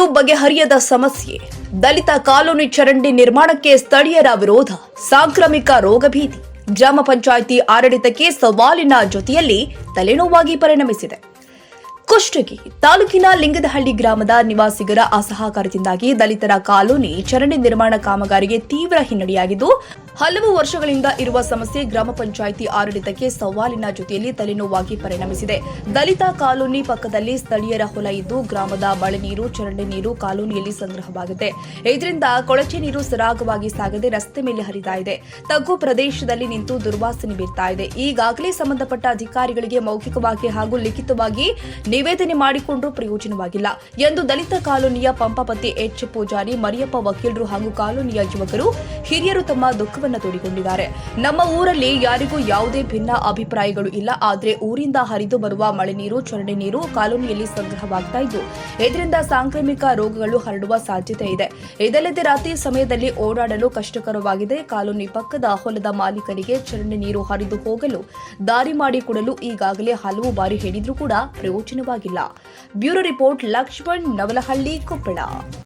ನೀರು ಬಗೆಹರಿಯದ ಸಮಸ್ಯೆ. ದಲಿತ ಕಾಲೋನಿ ಚರಂಡಿ ನಿರ್ಮಾಣಕ್ಕೆ ಸ್ಥಳೀಯರ ವಿರೋಧ. ಸಾಂಕ್ರಾಮಿಕ ರೋಗ ಭೀತಿ. ಗ್ರಾಮ ಪಂಚಾಯಿತಿ ಆಡಳಿತಕ್ಕೆ ಸವಾಲಿನ ಜೊತೆಯಲ್ಲಿ ತಲೆನೋವಾಗಿ ಪರಿಣಮಿಸಿದೆ. ಕುಷ್ಟಗಿ ತಾಲೂಕಿನ ಲಿಂಗದಹಳ್ಳಿ ಗ್ರಾಮದ ನಿವಾಸಿಗರ ಅಸಹಕಾರದಿಂದಾಗಿ ದಲಿತರ ಕಾಲೋನಿ ಚರಂಡಿ ನಿರ್ಮಾಣ ಕಾಮಗಾರಿಗೆ ತೀವ್ರ ಹಿನ್ನಡೆಯಾಗಿದ್ದು, ಹಲವು ವರ್ಷಗಳಿಂದ ಇರುವ ಸಮಸ್ಯೆ ಗ್ರಾಮ ಪಂಚಾಯಿತಿ ಆಡಳಿತಕ್ಕೆ ಸವಾಲಿನ ಜೊತೆಯಲ್ಲಿ ತಲೆನೋವಾಗಿ ಪರಿಣಮಿಸಿದೆ. ದಲಿತ ಕಾಲೋನಿ ಪಕ್ಕದಲ್ಲಿ ಸ್ಥಳೀಯರ ಹೊಲ ಇದ್ದು, ಗ್ರಾಮದ ಮಳೆ ನೀರು, ಚರಂಡಿ ನೀರು ಕಾಲೋನಿಯಲ್ಲಿ ಸಂಗ್ರಹವಾಗಿದೆ. ಇದರಿಂದ ಕೊಳಚೆ ನೀರು ಸರಾಗವಾಗಿ ಸಾಗದೆ ರಸ್ತೆ ಮೇಲೆ ಹರಿತಾ ಇದೆ. ತಗ್ಗು ಪ್ರದೇಶದಲ್ಲಿ ನಿಂತು ದುರ್ವಾಸನೆ ಬೀರ್ತಾ ಇದೆ. ಈಗಾಗಲೇ ಸಂಬಂಧಪಟ್ಟ ಅಧಿಕಾರಿಗಳಿಗೆ ಮೌಖಿಕವಾಗಿ ಹಾಗೂ ಲಿಖಿತವಾಗಿ ನಿವೇದನೆ ಮಾಡಿಕೊಂಡ್ರೂ ಪ್ರಯೋಜನವಾಗಿಲ್ಲ ಎಂದು ದಲಿತ ಕಾಲೋನಿಯ ಪಂಪಪತಿ ಎಚ್ ಪೂಜಾರಿ, ಮರಿಯಪ್ಪ ವಕೀಲರು ಹಾಗೂ ಕಾಲೋನಿಯ ಯುವಕರು, ಹಿರಿಯರು ತಮ್ಮ ದುಃಖವನ್ನು ತೋಡಿಕೊಂಡಿದ್ದಾರೆ. ನಮ್ಮ ಊರಲ್ಲಿ ಯಾರಿಗೂ ಯಾವುದೇ ಭಿನ್ನ ಅಭಿಪ್ರಾಯಗಳು ಇಲ್ಲ. ಆದರೆ ಊರಿಂದ ಹರಿದು ಬರುವ ಮಳೆ ನೀರು, ಚರಂಡಿ ನೀರು ಕಾಲೋನಿಯಲ್ಲಿ ಸಂಗ್ರಹವಾಗ್ತಾ ಇದ್ದು, ಇದರಿಂದ ಸಾಂಕ್ರಾಮಿಕ ರೋಗಗಳು ಹರಡುವ ಸಾಧ್ಯತೆ ಇದೆ. ಇದಲ್ಲದೆ ರಾತ್ರಿ ಸಮಯದಲ್ಲಿ ಓಡಾಡಲು ಕಷ್ಟಕರವಾಗಿದೆ. ಕಾಲೋನಿ ಪಕ್ಕದ ಹೊಲದ ಮಾಲೀಕರಿಗೆ ಚರಂಡಿ ನೀರು ಹರಿದು ಹೋಗಲು ದಾರಿ ಮಾಡಿಕೊಡಲು ಈಗಾಗಲೇ ಹಲವು ಬಾರಿ ಹೇಳಿದ್ರೂ ಕೂಡ ಪ್ರಯೋಜನವಾಗಿಲ್ಲ. Bureau report, Laxman, Navalahalli, Koppal.